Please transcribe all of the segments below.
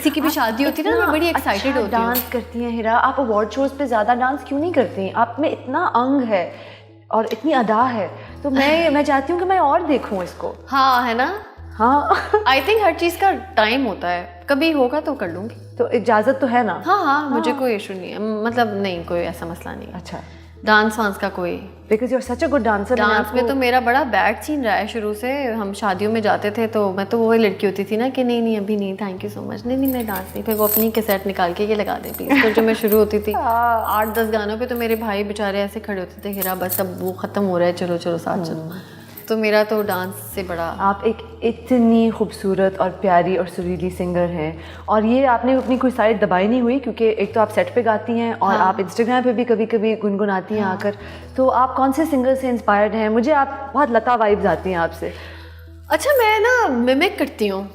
किसी की भी शादी होती है ना, मैं बड़ी एक्साइटेड होती हूँ। डांस करती हैं हिरा, आप अवार्ड शोज पे ज़्यादा डांस क्यों नहीं करती? आप में इतना अंग है और इतनी अदा है, तो मैं चाहती हूँ कि मैं और देखूँ इसको। हाँ है ना। हाँ आई थिंक हर चीज़ का टाइम होता है, कभी होगा तो कर लूँगी। तो इजाज़त तो है ना? हाँ, मुझे कोई इशू नहीं है, मतलब नहीं कोई ऐसा मसला नहीं है। अच्छा, डांस वांस का कोई, because you are such a good dancer. Dance में तो मेरा बड़ा बैड सीन रहा है शुरू से। हम शादियों में जाते थे तो मैं तो वही लड़की होती थी ना कि नहीं अभी नहीं, थैंक यू सो मच, नहीं मैं डांस नहीं। फिर वो अपनी कैसेट निकाल के ये लगा देती। फिर जो मैं शुरू होती थी 8-10 गानों पे, तो मेरे भाई बेचारे ऐसे खड़े होते थे, हिरा बस अब वो ख़त्म हो रहा है, चलो चलो साथ चलो। तो मेरा तो डांस से बड़ा। आप एक इतनी खूबसूरत और प्यारी और सुरीली सिंगर हैं, और ये आपने अपनी कोई साइड दबाई नहीं हुई, क्योंकि एक तो आप सेट पे गाती हैं और आप इंस्टाग्राम पे भी कभी कभी गुनगुनाती हैं आकर। तो आप कौन से सिंगर से इंस्पायर्ड हैं? मुझे आप बहुत लता वाइब्स आती हैं आपसे। अच्छा, मैं ना मिमिक करती हूँ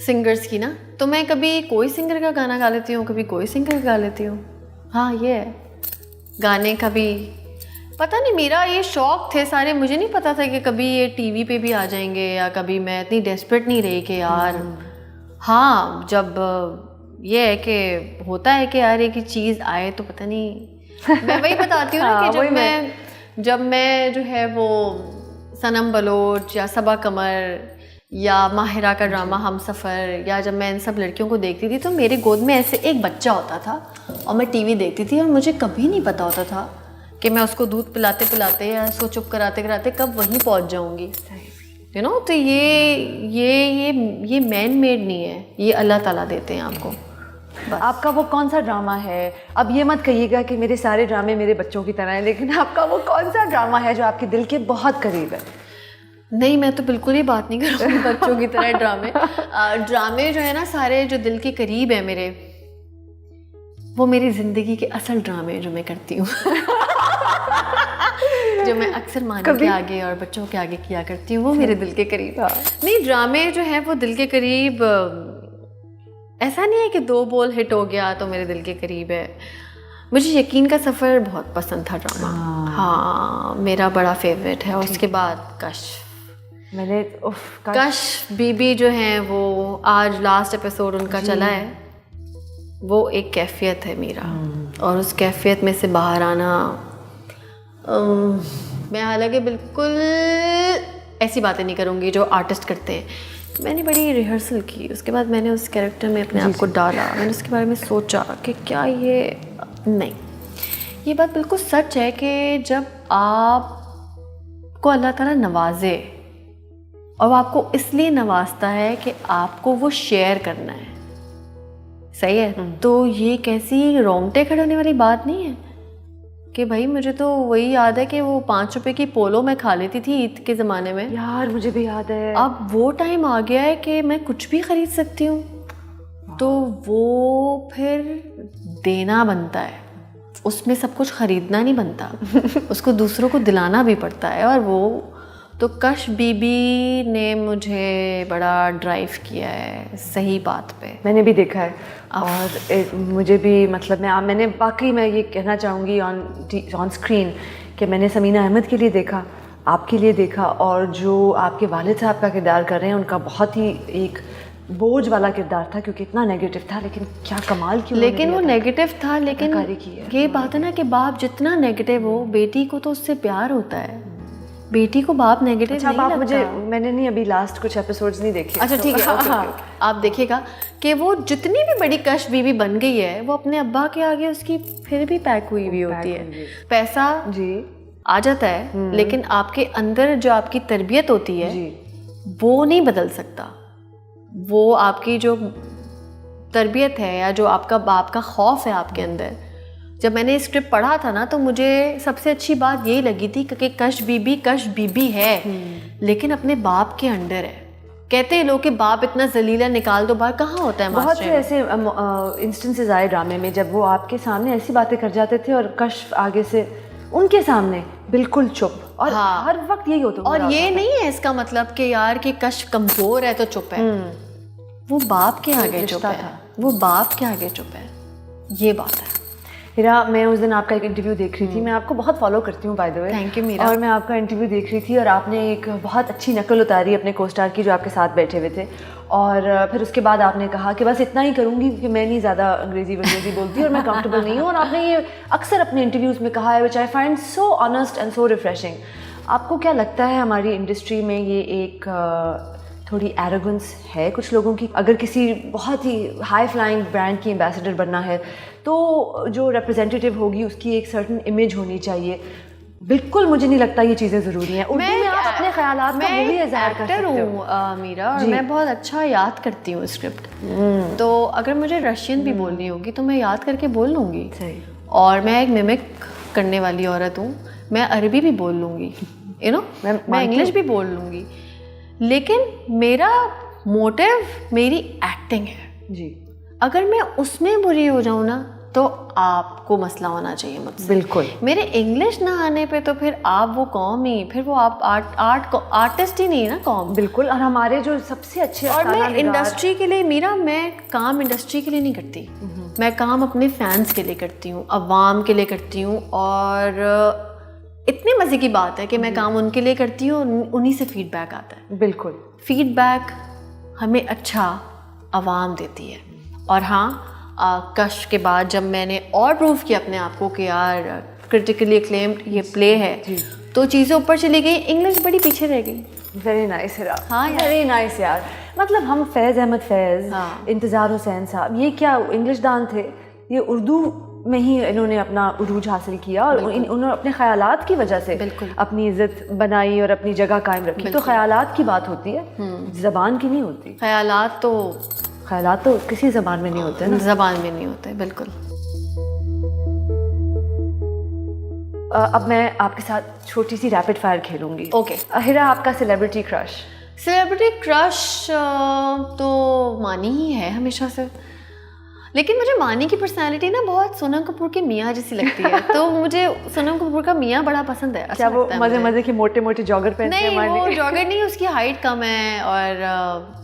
सिंगर्स की ना, तो मैं कभी कोई सिंगर का गाना गा लेती हूँ, कभी कोई सिंगर का गा लेती हूँ। हाँ ये है, गाने का भी पता नहीं, मेरा ये शौक थे सारे। मुझे नहीं पता था कि कभी ये टीवी पे भी आ जाएंगे, या कभी मैं इतनी डेस्परेट नहीं रही कि यार। हाँ, जब ये है कि होता है कि यार एक चीज़ आए तो पता नहीं। मैं वही बताती हूँ ना कि जब मैं जो है वो सनम बलोच या सबा कमर या माहिरा का ड्रामा हम सफ़र, या जब मैं इन सब लड़कियों को देखती थी तो मेरे गोद में ऐसे एक बच्चा होता था और मैं टीवी देखती थी, और मुझे कभी नहीं पता होता था कि मैं उसको दूध पिलाते पिलाते या उसको चुप कराते कराते कब वहीं पहुंच जाऊंगी, यू नो। तो ये मैन मेड नहीं है, ये अल्लाह ताला देते हैं आपको। आपका वो कौन सा ड्रामा है? अब ये मत कहिएगा कि मेरे सारे ड्रामे मेरे बच्चों की तरह हैं, लेकिन आपका वो कौन सा ड्रामा है जो आपके दिल के बहुत करीब है? नहीं, मैं तो बिल्कुल ही बात नहीं करूँगी बच्चों की तरह। ड्रामे जो है ना सारे जो दिल के करीब है मेरे, वो मेरी ज़िंदगी के असल ड्रामे जो मैं करती हूँ जो मैं अक्सर माने के आगे और बच्चों के आगे किया करती हूँ, वो मेरे दिल के करीब। नहीं, ड्रामे जो है वो दिल के करीब, ऐसा नहीं है कि 2 बोल हिट हो गया तो मेरे दिल के करीब है। मुझे यकीन का सफ़र बहुत पसंद था ड्रामा। हाँ, मेरा बड़ा फेवरेट है। उसके बाद कश बीबी जो है वो आज लास्ट एपिसोड उनका चला है, वो एक कैफियत है मेरा, और उस कैफियत में से बाहर आना, मैं हालांकि बिल्कुल ऐसी बातें नहीं करूँगी जो आर्टिस्ट करते हैं। मैंने बड़ी रिहर्सल की, उसके बाद मैंने उस कैरेक्टर में अपने आप को डाला, मैंने उसके बारे में सोचा कि क्या ये नहीं, ये बात बिल्कुल सच है कि जब आपको अल्लाह ताला नवाजे, और आपको इसलिए नवाजता है कि आपको वो शेयर करना है, सही है, तो ये कैसी रोंगटे खड़े होने वाली बात नहीं है कि भाई मुझे तो वही याद है कि वो 5 रुपए की पोलो मैं खा लेती थी ईद के ज़माने में। यार मुझे भी याद है। अब वो टाइम आ गया है कि मैं कुछ भी ख़रीद सकती हूँ, तो वो फिर देना बनता है, उसमें सब कुछ ख़रीदना नहीं बनता उसको दूसरों को दिलाना भी पड़ता है। और वो तो कश बीबी ने मुझे बड़ा ड्राइव किया है सही बात पे, मैंने भी देखा है। और मुझे भी मतलब मैंने वाकई मैं ये कहना चाहूँगी ऑन स्क्रीन कि मैंने समीना अहमद के लिए देखा, आपके लिए देखा, और जो आपके वालिद साहब का किरदार कर रहे हैं उनका बहुत ही एक बोझ वाला किरदार था, क्योंकि इतना नेगेटिव था, लेकिन क्या कमाल की। लेकिन वो नेगेटिव था, लेकिन ये बात है ना कि बाप जितना नेगेटिव हो, बेटी को तो उससे प्यार होता है, बेटी को बाप नेगेटिव नहीं लगता। मुझे मैंने नहीं अभी लास्ट कुछ एपिसोड्स नहीं देखे। अच्छा ठीक है, आप देखिएगा कि वो जितनी भी बड़ी कश बीवी बन गई है, वो अपने अब्बा के आगे उसकी फिर भी पैक हुई हुई होती है। पैसा जी आ जाता है, लेकिन आपके अंदर जो आपकी तरबियत होती है वो नहीं बदल सकता। वो आपकी जो तरबियत है या जो आपका बाप का खौफ है आपके अंदर, जब मैंने स्क्रिप्ट पढ़ा था ना, तो मुझे सबसे अच्छी बात यही लगी थी कि कश बीबी है लेकिन अपने बाप के अंडर है। कहते हैं लोग कि बाप इतना जलीला, निकाल दो बाहर, कहाँ होता है। बहुत से ऐसे इंस्टेंसेस आए ड्रामे में जब वो आपके सामने ऐसी बातें कर जाते थे और कश आगे से उनके सामने बिल्कुल चुप, और हर वक्त यही होता। और ये नहीं है इसका मतलब कि यार कि कश कमजोर है तो चुप है, वो बाप के आगे चुप है, वो बाप के आगे चुप है, ये बात है। हीरा, मैं उस दिन आपका एक इंटरव्यू देख रही थी, मैं आपको बहुत फॉलो करती हूँ by the way. Thank you Meera. और मैं आपका इंटरव्यू देख रही थी और आपने एक बहुत अच्छी नकल उतारी अपने कोस्टार की जो आपके साथ बैठे हुए थे, और फिर उसके बाद आपने कहा कि बस इतना ही करूँगी क्योंकि मैं नहीं ज़्यादा अंग्रेज़ी बोलती और मैं कंफर्टेबल नहीं हूँ, और आपने ये अक्सर अपने इंटरव्यूज़ में कहा है, which I find so honest and so refreshing. आपको क्या लगता है हमारी इंडस्ट्री में ये एक थोड़ी एरोगेंस है कुछ लोगों की? अगर किसी बहुत ही हाई फ्लाइंग ब्रांड की एम्बेसडर बनना है तो जो रिप्रेजेंटेटिव होगी उसकी एक सर्टन इमेज होनी चाहिए। बिल्कुल मुझे नहीं लगता ये चीज़ें ज़रूरी हैं। उर्दू में आप अपने ख्यालात का वो भी इज़हार कर सकते हो। मीरा, और मैं बहुत अच्छा याद करती हूँ स्क्रिप्ट, तो अगर मुझे रशियन भी बोलनी होगी तो मैं याद करके बोल लूँगी। सही। और मैं एक मिमिक करने वाली औरत हूँ, मैं अरबी भी बोल लूँगी, यू नो, मैं इंग्लिश भी बोल लूँगी, लेकिन मेरा मोटिव मेरी एक्टिंग है जी। अगर मैं उसमें बुरी हो जाऊँ ना तो आपको मसला होना चाहिए मुझसे। बिल्कुल। मेरे इंग्लिश ना आने पे तो फिर आप वो कौम ही, फिर वो आप आर्टिस्ट ही नहीं ना कौम। बिल्कुल। और हमारे जो सबसे अच्छे, और मैं इंडस्ट्री के लिए, मीरा, मैं काम इंडस्ट्री के लिए नहीं करती, मैं काम अपने फैंस के लिए करती हूँ, अवाम के लिए करती हूँ। और इतने मज़े की बात है कि मैं काम उनके लिए करती हूँ, उन्हीं से फीडबैक आता है। बिल्कुल। फीडबैक हमें अच्छा अवाम देती है। और हाँ, कश के बाद जब मैंने और प्रूव किया अपने आप को कि यार क्रिटिकली एक्लेम्ड ये प्ले है, तो चीज़ें ऊपर चली गई, इंग्लिश बड़ी पीछे रह गई। वेरी नाइस हिरा। हाँ यार, वेरी नाइस यार। मतलब हम फैज़ अहमद फैज़, हाँ। इंतज़ार हुसैन साहब, ये क्या इंग्लिश दान थे, ये उर्दू में ही इन्होंने अपना उरूज हासिल किया और उन्होंने अपने ख़यालात की वजह से अपनी इज्जत बनाई और अपनी जगह कायम रखी। तो ख़यालात की बात होती है, ज़बान की नहीं होती। ख़यालात तो किसी ज़बान में नहीं होते ना, ज़बान में नहीं होते। बिल्कुल। अब मैं आपके साथ छोटी सी रैपिड फायर खेलूंगी। ओके। हिरा, आपका सेलिब्रिटी क्रश? सेलिब्रिटी क्रश तो मानी ही है हमेशा से, लेकिन मुझे मानी की पर्सनालिटी ना बहुत सोनम कपूर के मियाँ जैसी लगती है, तो मुझे सोनम कपूर का मियाँ बड़ा पसंद है। क्या वो मजे मजे के मोटे मोटे जॉगर पहनते हैं? नहीं, वो जॉगर नहीं, उसकी हाइट कम है और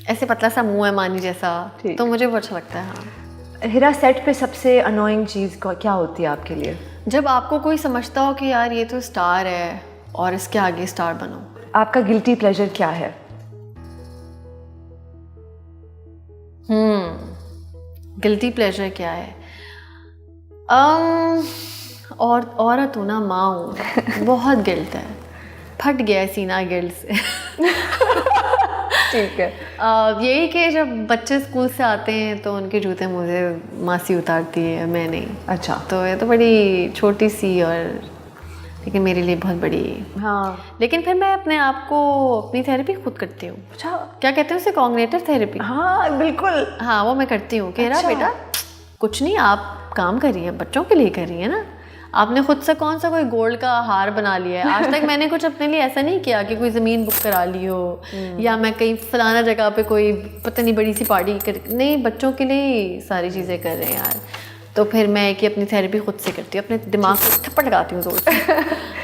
ऐसे पतला सा मुंह है मानी जैसा, तो मुझे वो अच्छा लगता है। हाँ। हिरा, सेट पे सबसे अनोइंग चीज़ क्या होती है आपके लिए? जब आपको कोई समझता हो कि यार ये तो स्टार है और इसके आगे स्टार बनो। आपका गिल्टी प्लेजर क्या है? गिल्टी प्लेजर क्या है? और औरत हूँ ना, माँ हूँ, बहुत गिल्ट है, फट गया है सीना गिल्ट से। ठीक है। यही कि जब बच्चे स्कूल से आते हैं तो उनके जूते मुझे मासी उतारती है, मैं नहीं। अच्छा। तो ये तो बड़ी छोटी सी और लेकिन मेरे लिए बहुत बड़ी। हाँ। लेकिन फिर मैं अपने आप को, अपनी थेरेपी खुद करती हूँ। अच्छा। क्या कहते हैं उसे? Cognitive therapy. हाँ बिल्कुल। हाँ, वो मैं करती हूँ। कह रहा बेटा कुछ नहीं, आप काम कर रही हैं, बच्चों के लिए कर रही हैं ना, आपने खुद से कौन सा कोई गोल्ड का हार बना लिया है? आज तक मैंने कुछ अपने लिए ऐसा नहीं किया कि कोई ज़मीन बुक करा ली हो या मैं कहीं फलाना जगह पे कोई पता नहीं बड़ी सी पार्टी कर, नहीं, बच्चों के लिए सारी चीज़ें कर रहे हैं यार। तो फिर मैं कि अपनी थेरेपी खुद से करती हूँ, अपने दिमाग को थप्पड़ लगाती हूँ जोर से।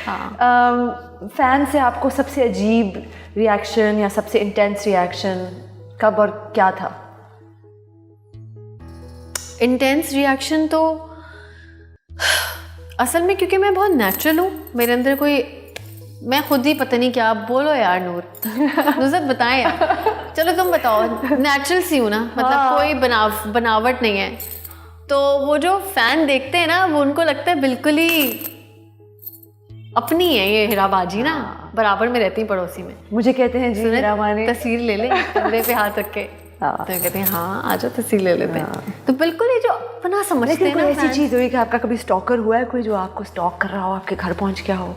हाँ। फ़ैन से आपको सबसे अजीब रिएक्शन या सबसे इंटेंस रिएक्शन कब और क्या था? इंटेंस रिएक्शन तो असल में क्योंकि मैं बहुत नेचुरल हूँ, मेरे अंदर कोई, मैं खुद ही पता नहीं क्या, बोलो यार नूर, नुज़रत बताएं यार, चलो तुम बताओ, नेचुरल सी हूँ ना, मतलब कोई बनावट नहीं है। तो वो जो फैन देखते हैं ना, वो उनको लगता है बिल्कुल ही अपनी है ये हिराबाजी ना, बराबर में रहती है पड़ोसी में। मुझे कहते हैं जी हिराबानी, तस्वीर ले ले कंधे पे हाथ रख के, तो कहते हैं हाँ आ जाओ तस्वीर ले लेते हैं। तो बिल्कुल ये जो अपना समझते हैं ना। ऐसी चीज़ हुई कि आपका कभी स्टॉकर हुआ है, कोई जो आपको स्टॉक कर रहा हो, आपके घर पहुंच गया हो?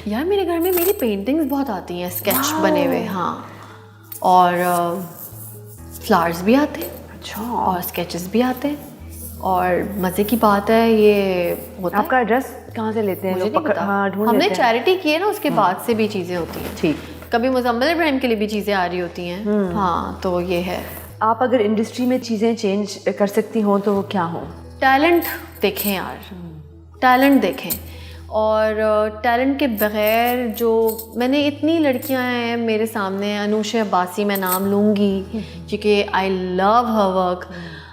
यार मेरे घर में मेरी पेंटिंग्स बहुत आती हैं, स्केच बने हुए। हाँ, और फ्लावर्स भी आते हैं। अच्छा। और स्केचेस भी आते हैं। और मज़े की बात है ये होता आपका एड्रेस कहाँ से लेते हैं लोग? हाँ, हमने चैरिटी की है ना, उसके बाद से भी चीज़ें होती हैं। ठीक। कभी मुज़म्मिल इब्राहिम के लिए भी चीज़ें आ रही होती हैं। हाँ, तो ये है। आप अगर इंडस्ट्री में चीज़ें चेंज कर सकती हों तो वो क्या हो? टैलेंट देखें यार, टैलेंट देखें। और टैलेंट के बग़ैर जो, मैंने इतनी लड़कियां हैं मेरे सामने, अनूशा अब्बासी मैं नाम लूँगी क्योंकि I love her work,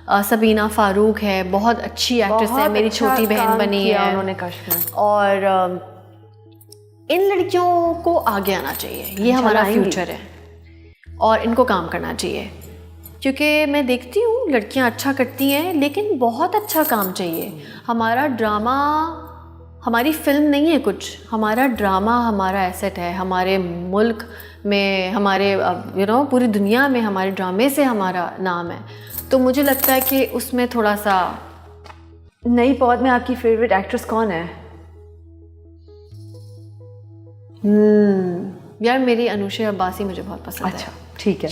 Sabina Farooq है, बहुत अच्छी एक्ट्रेस है, मेरी छोटी बहन बनी है उन्होंने कश्फ में। और इन लड़कियों को आगे आना चाहिए, ये हमारा फ्यूचर है और इनको काम करना चाहिए। क्योंकि मैं देखती हूँ लड़कियाँ अच्छा करती हैं लेकिन बहुत अच्छा काम चाहिए। हमारा ड्रामा हमारी फिल्म नहीं है कुछ, हमारा ड्रामा हमारा एसेट है। हमारे मुल्क में, हमारे पूरी दुनिया में हमारे ड्रामे से हमारा नाम है। तो मुझे लगता है कि उसमें थोड़ा सा। नई पौध में आपकी फेवरेट एक्ट्रेस कौन है? यार मेरी अनुषा अब्बासी मुझे बहुत पसंद है। अच्छा ठीक है।